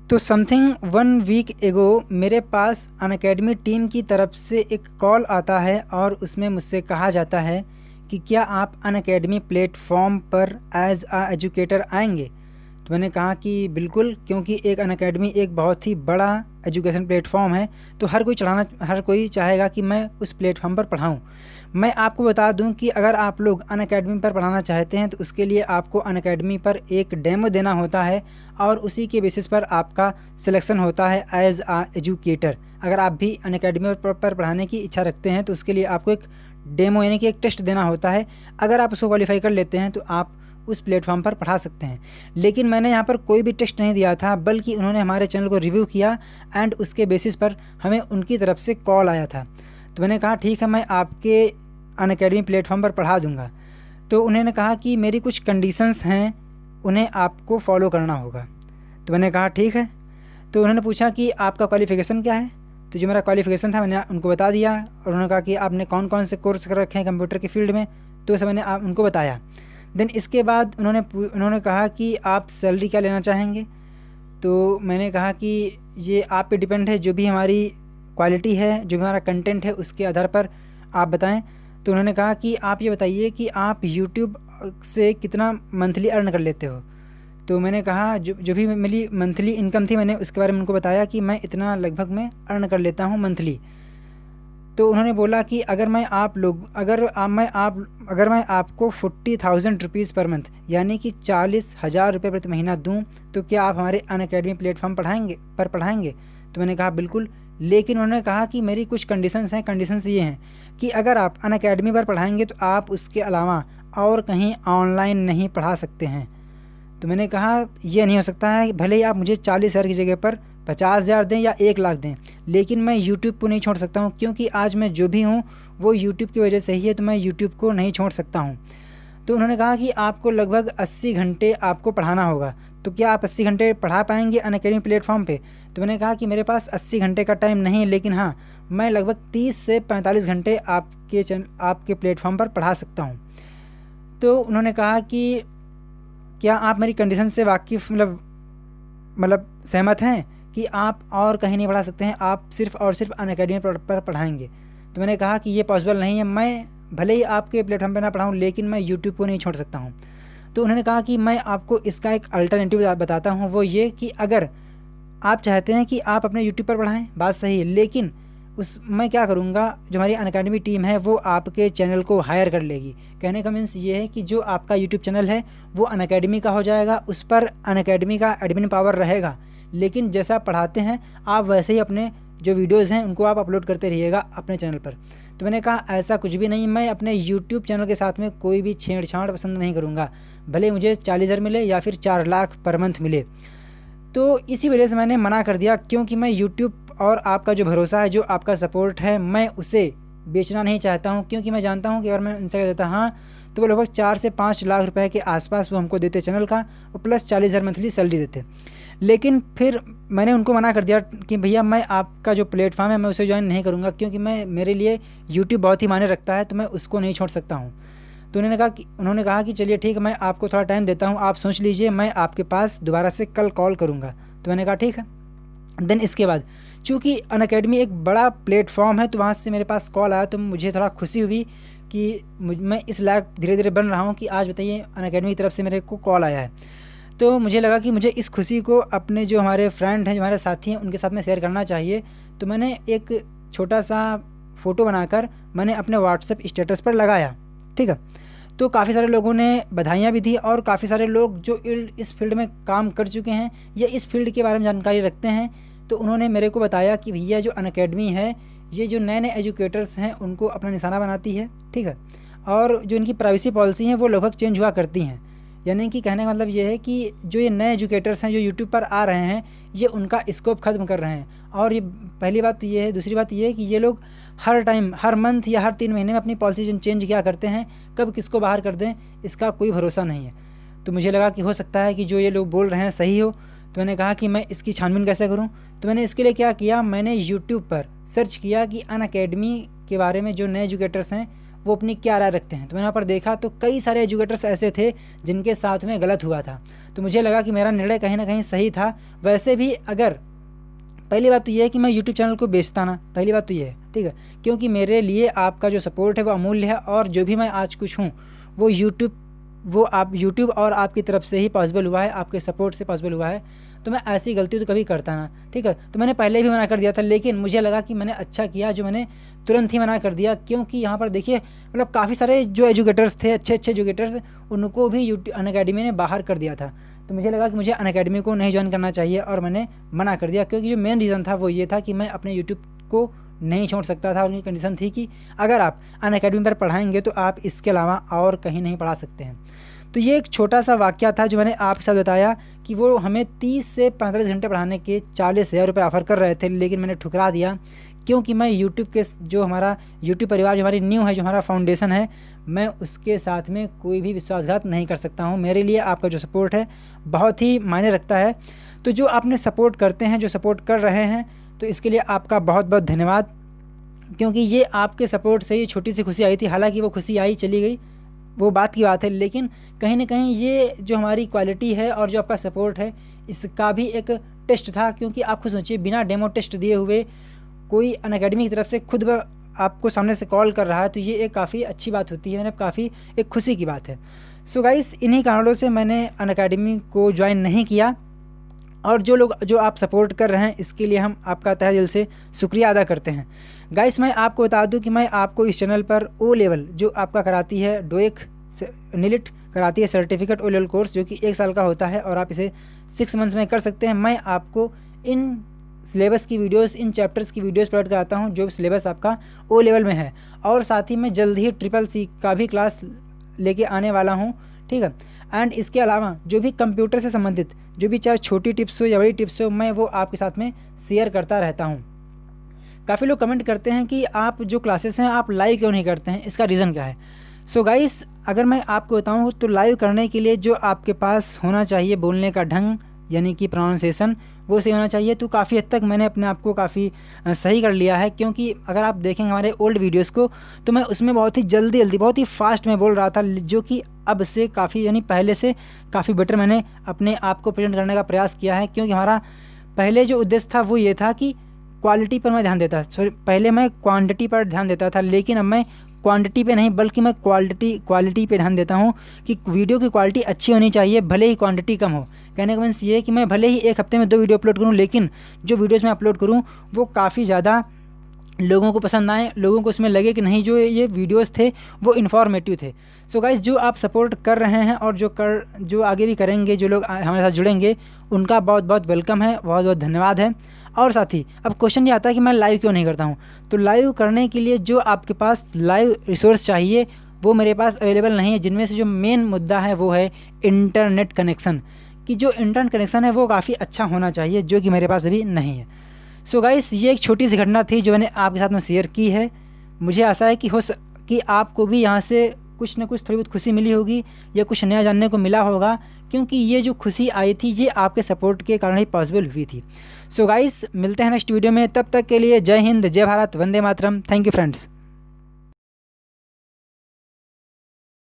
तो something 1 week एगो मेरे पास अनअकैडमी टीम की तरफ से एक कॉल आता है और उसमें मुझसे कहा जाता है कि क्या आप अनअकैडमी प्लेटफॉर्म पर एज आ एजुकेटर आएंगे। तो मैंने कहा कि बिल्कुल, क्योंकि एक अनअकैडमी एक बहुत ही बड़ा एजुकेशन प्लेटफॉर्म है, तो हर कोई चाहेगा कि मैं उस प्लेटफॉर्म पर पढ़ाऊँ। मैं आपको बता दूं कि अगर आप लोग अनअकैडमी पर पढ़ाना चाहते हैं तो उसके लिए आपको अनअकैडमी पर एक डेमो देना होता है और उसी के बेसिस पर आपका सिलेक्शन होता है एज आ एजुकेटर। अगर आप भी अनअकैडमी पर पढ़ाने की इच्छा रखते हैं तो उसके लिए आपको एक डेमो यानी कि एक टेस्ट देना होता है। अगर आप उसको क्वालिफाई कर लेते हैं तो आप उस प्लेटफॉर्म पर पढ़ा सकते हैं। लेकिन मैंने यहाँ पर कोई भी टेस्ट नहीं दिया था, बल्कि उन्होंने हमारे चैनल को रिव्यू किया एंड उसके बेसिस पर हमें उनकी तरफ से कॉल आया था। तो मैंने कहा ठीक है, मैं आपके अनअकैडमी प्लेटफॉर्म पर पढ़ा दूंगा। तो उन्होंने कहा कि मेरी कुछ कंडीशंस हैं, उन्हें आपको फॉलो करना होगा। तो मैंने कहा ठीक है। तो उन्होंने पूछा कि आपका क्वालिफ़िकेशन क्या है। तो जो मेरा क्वालिफ़िकेशन था मैंने उनको बता दिया और उन्होंने कहा कि आपने कौन कौन से कोर्स कर रखे हैं कंप्यूटर की फील्ड में, तो उसे मैंने उनको बताया। देन इसके बाद उन्होंने कहा कि आप सैलरी क्या लेना चाहेंगे। तो मैंने कहा कि ये आप पे डिपेंड है, जो भी हमारी क्वालिटी है, जो भी हमारा कंटेंट है, उसके आधार पर आप बताएं। तो उन्होंने कहा कि आप ये बताइए कि आप यूट्यूब से कितना मंथली अर्न कर लेते हो। तो मैंने कहा जो भी मेरी मंथली इनकम थी, मैंने उसके बारे में उनको बताया कि मैं इतना लगभग मैं अर्न कर लेता हूँ मंथली। तो उन्होंने बोला कि अगर मैं आपको 40,000 रुपीज़ पर मंथ यानी कि 40,000 रुपये प्रति महीना दूं तो क्या आप हमारे अनअकैडमी प्लेटफॉर्म पढ़ाएंगे। तो मैंने कहा बिल्कुल। लेकिन उन्होंने कहा कि मेरी कुछ कंडीशंस हैं। कंडीशंस ये हैं कि अगर आप अनअकैडमी पर पढ़ाएंगे तो आप उसके अलावा और कहीं ऑनलाइन नहीं पढ़ा सकते हैं। तो मैंने कहा ये नहीं हो सकता है, भले ही आप मुझे 40,000 की जगह पर 50,000 दें या 1 लाख दें, लेकिन मैं यूट्यूब को नहीं छोड़ सकता हूँ, क्योंकि आज मैं जो भी हूँ वो यूट्यूब की वजह से ही है। तो मैं यूट्यूब को नहीं छोड़ सकता हूँ। तो उन्होंने कहा कि आपको लगभग 80 घंटे आपको पढ़ाना होगा। तो क्या आप 80 घंटे पढ़ा पाएंगे अनअकैडमी प्लेटफॉर्म पे। तो मैंने कहा कि मेरे पास 80 घंटे का टाइम नहीं है, लेकिन हाँ, मैं लगभग 30 से 45 घंटे आपके प्लेटफॉर्म पर पढ़ा सकता हूँ। तो उन्होंने कहा कि क्या आप मेरी कंडीशन से वाकिफ़ मतलब सहमत हैं कि आप और कहीं नहीं पढ़ा सकते हैं, आप सिर्फ़ और सिर्फ अनअकैडमी पर पढ़ाएंगे। तो मैंने कहा कि ये पॉसिबल नहीं है, मैं भले ही आपके प्लेटफॉर्म पर ना पढ़ाऊँ, लेकिन मैं यूट्यूब को नहीं छोड़ सकता हूँ। तो उन्होंने कहा कि मैं आपको इसका एक अल्टरनेटिव बताता हूँ, वो ये कि अगर आप चाहते हैं कि आप अपने यूट्यूब पर पढ़ाएँ, बात सही है, लेकिन मैं क्या करूँगा, जो हमारी अनअकैडमी टीम है वो आपके चैनल को हायर कर लेगी। कहने का मीन्स ये है कि जो आपका यूट्यूब चैनल है वो अनअकैडमी का हो जाएगा, उस पर अनअकैडमी का एडमिन पावर रहेगा, लेकिन जैसा आप पढ़ाते हैं आप वैसे ही अपने जो वीडियोज़ हैं उनको आप अपलोड करते रहिएगा अपने चैनल पर। तो मैंने कहा ऐसा कुछ भी नहीं, मैं अपने यूट्यूब चैनल के साथ में कोई भी छेड़छाड़ पसंद नहीं करूँगा, भले मुझे 40,000 मिले या फिर 4 लाख पर मंथ मिले। तो इसी वजह से मैंने मना कर दिया, क्योंकि मैं यूट्यूब और आपका जो भरोसा है, जो आपका सपोर्ट है, मैं उसे बेचना नहीं चाहता हूं, क्योंकि मैं जानता हूं कि अगर मैं उनसे कह देता हाँ तो वो लगभग 4 से 5 लाख रुपए के आसपास वो हमको देते चैनल का, और प्लस 40,000 मंथली सैलरी देते। लेकिन फिर मैंने उनको मना कर दिया कि भैया मैं आपका जो प्लेटफॉर्म है मैं उसे ज्वाइन नहीं करूँगा, क्योंकि मेरे लिए यूट्यूब बहुत ही मायने रखता है, तो मैं उसको नहीं छोड़ सकता हूँ। तो उन्होंने कहा कि चलिए ठीक है, मैं आपको थोड़ा टाइम देता हूँ, आप सोच लीजिए, मैं आपके पास दोबारा से कल कॉल करूँगा। तो मैंने कहा ठीक है। देन इसके बाद चूँकि अनअकैडमी एक बड़ा प्लेटफॉर्म है, तो वहाँ से मेरे पास कॉल आया, तो मुझे थोड़ा खुशी हुई कि मैं इस लायक धीरे धीरे बन रहा हूँ कि आज बताइए अनअकैडमी की तरफ से मेरे को कॉल आया है। तो मुझे लगा कि मुझे इस खुशी को अपने जो हमारे फ्रेंड हैं, जो हमारे साथी हैं, उनके साथ में शेयर करना चाहिए। तो मैंने एक छोटा सा फ़ोटो बनाकर मैंने अपने व्हाट्सएप स्टेटस पर लगाया, ठीक है। तो काफ़ी सारे लोगों ने बधाइयाँ भी दी, और काफ़ी सारे लोग जो इस फील्ड में काम कर चुके हैं या इस फील्ड के बारे में जानकारी रखते हैं, तो उन्होंने मेरे को बताया कि भैया जो अनअकैडमी है ये जो नए नए एजुकेटर्स हैं उनको अपना निशाना बनाती है, ठीक है। और जो इनकी प्राइवेसी पॉलिसी हैं वो लगभग चेंज हुआ करती हैं। यानी कि कहने का मतलब ये है कि जो ये नए एजुकेटर्स हैं जो यूट्यूब पर आ रहे हैं, ये उनका स्कोप ख़त्म कर रहे हैं। और ये पहली बात तो ये है। दूसरी बात ये है कि ये लोग हर टाइम, हर मंथ या हर 3 महीने में अपनी पॉलिसी चेंज किया करते हैं, कब किसको बाहर कर दें इसका कोई भरोसा नहीं है। तो मुझे लगा कि हो सकता है कि जो ये लोग बोल रहे हैं सही हो। तो मैंने कहा कि मैं इसकी छानबीन कैसे करूं। तो मैंने इसके लिए क्या किया, मैंने यूट्यूब पर सर्च किया कि अनअकैडमी के बारे में जो नए एजुकेटर्स हैं वो अपनी क्या राय रखते हैं। तो मैंने यहाँ पर देखा तो कई सारे एजुकेटर्स ऐसे थे जिनके साथ में गलत हुआ था। तो मुझे लगा कि मेरा निर्णय कहीं ना कहीं सही था। वैसे भी अगर पहली बात तो ये है कि मैं यूट्यूब चैनल को बेचता ना, पहली बात तो ये है, ठीक है, क्योंकि मेरे लिए आपका जो सपोर्ट है वो अमूल्य है, और जो भी मैं आज कुछ हूँ वो यूट्यूब और आपकी तरफ से ही पॉसिबल हुआ है, आपके सपोर्ट से पॉसिबल हुआ है। तो मैं ऐसी गलती तो कभी करता ना, ठीक है। तो मैंने पहले भी मना कर दिया था, लेकिन मुझे लगा कि मैंने अच्छा किया जो मैंने तुरंत ही मना कर दिया, क्योंकि यहाँ पर देखिए मतलब काफ़ी सारे जो एजुकेटर्स थे, अच्छे अच्छे एजुकेटर्स, उनको भी यूट्यूब अनअकैडमी ने बाहर कर दिया था। तो मुझे लगा कि मुझे अनअकैडमी को नहीं ज्वाइन करना चाहिए, और मैंने मना कर दिया, क्योंकि जो मेन रीज़न था वो ये था कि मैं अपने यूट्यूब को नहीं छोड़ सकता था। उनकी कंडीशन थी कि अगर आप अनअकैडमी पर पढ़ाएंगे तो आप इसके अलावा और कहीं नहीं पढ़ा सकते हैं। तो ये एक छोटा सा वाक़या था जो मैंने आपके साथ बताया कि वो हमें 30 से 45 घंटे पढ़ाने के 40,000 रुपये ऑफ़र कर रहे थे, लेकिन मैंने ठुकरा दिया, क्योंकि मैं यूट्यूब के जो हमारा यूट्यूब परिवार, जो हमारी न्यू है, जो हमारा फाउंडेशन है, मैं उसके साथ में कोई भी विश्वासघात नहीं कर सकता हूँ। मेरे लिए आपका जो सपोर्ट है बहुत ही मायने रखता है। तो जो आपने सपोर्ट करते हैं, जो सपोर्ट कर रहे हैं, तो इसके लिए आपका बहुत बहुत धन्यवाद, क्योंकि ये आपके सपोर्ट से ये छोटी सी खुशी आई थी। हालांकि वो खुशी आई चली गई, वो बात की बात है, लेकिन कहीं ना कहीं ये जो हमारी क्वालिटी है और जो आपका सपोर्ट है, इसका भी एक टेस्ट था। क्योंकि आप खुद सोचिए, बिना डेमो टेस्ट दिए हुए कोई अनअकैडमी की तरफ से खुद आपको सामने से कॉल कर रहा है, तो ये एक काफ़ी अच्छी बात होती है, मतलब काफ़ी एक खुशी की बात है। सो गाइस, इन्हीं कारणों से मैंने अनअकैडमी को ज्वाइन नहीं किया, और जो आप सपोर्ट कर रहे हैं, इसके लिए हम आपका तहे दिल से शुक्रिया अदा करते हैं। गाइस, मैं आपको बता दूं कि मैं आपको इस चैनल पर ओ लेवल जो आपका कराती है, डोएक नीलिट कराती है सर्टिफिकेट ओ लेवल कोर्स, जो कि 1 साल का होता है, और आप इसे 6 मंथ्स में कर सकते हैं। मैं आपको इन सिलेबस की वीडियोस, इन चैप्टर्स की वीडियोस प्रोवाइड कराता हूं जो सिलेबस आपका ओ लेवल में है, और साथ ही मैं जल्द ही CCC का भी क्लास लेके आने वाला हूं, ठीक है। एंड इसके अलावा जो भी कंप्यूटर से संबंधित जो भी चाहे छोटी टिप्स हो या बड़ी टिप्स हो, मैं वो आपके साथ में शेयर करता रहता हूँ। काफ़ी लोग कमेंट करते हैं कि आप जो क्लासेस हैं आप लाइव क्यों नहीं करते हैं, इसका रीज़न क्या है। सो गाइस, अगर मैं आपको बताऊँ तो लाइव करने के लिए जो आपके पास होना चाहिए बोलने का ढंग, यानी कि प्रोनाउंसिएशन, वो सही होना चाहिए। तो काफ़ी हद तक मैंने अपने आप को काफ़ी सही कर लिया है, क्योंकि अगर आप देखेंगे हमारे ओल्ड वीडियोस को, तो मैं उसमें बहुत ही जल्दी बहुत ही फास्ट में बोल रहा था, जो कि अब से काफ़ी, यानी पहले से काफ़ी बेटर मैंने अपने आप को प्रेजेंट करने का प्रयास किया है। क्योंकि हमारा पहले जो उद्देश्य था वो ये था कि क्वालिटी पर मैं ध्यान देता था, पहले मैं क्वांटिटी पर ध्यान देता था, लेकिन अब मैं क्वांटिटी पे नहीं बल्कि मैं क्वालिटी पे ध्यान देता हूँ कि वीडियो की क्वालिटी अच्छी होनी चाहिए, भले ही क्वांटिटी कम हो। कहने का मीन्स ये है कि मैं भले ही एक हफ्ते में 2 वीडियो अपलोड करूँ, लेकिन जो वीडियोज़ मैं अपलोड करूँ वो काफ़ी ज़्यादा लोगों को पसंद आए, लोगों को उसमें लगे कि नहीं, जो ये वीडियोस थे वो इन्फॉर्मेटिव थे। सो गाइस, जो आप सपोर्ट कर रहे हैं और जो आगे भी करेंगे, जो लोग हमारे साथ जुड़ेंगे, उनका बहुत बहुत वेलकम है, बहुत बहुत धन्यवाद है। और साथ ही अब क्वेश्चन ये आता है कि मैं लाइव क्यों नहीं करता हूँ। तो लाइव करने के लिए जो आपके पास लाइव रिसोर्स चाहिए वो मेरे पास अवेलेबल नहीं है, जिनमें से जो मेन मुद्दा है वो है इंटरनेट कनेक्शन, कि जो इंटरनेट कनेक्शन है वो काफ़ी अच्छा होना चाहिए, जो कि मेरे पास अभी नहीं है। सो गाइस, ये एक छोटी सी घटना थी जो मैंने आपके साथ में शेयर की है। मुझे आशा है कि आपको भी यहाँ से कुछ ना कुछ थोड़ी बहुत खुशी मिली होगी, या कुछ नया जानने को मिला होगा, क्योंकि ये जो खुशी आई थी ये आपके सपोर्ट के कारण ही पॉसिबल हुई थी। सो गाइस, मिलते हैं नेक्स्ट वीडियो में, तब तक के लिए जय हिंद, जय भारत, वंदे मातरम। Thank you friends.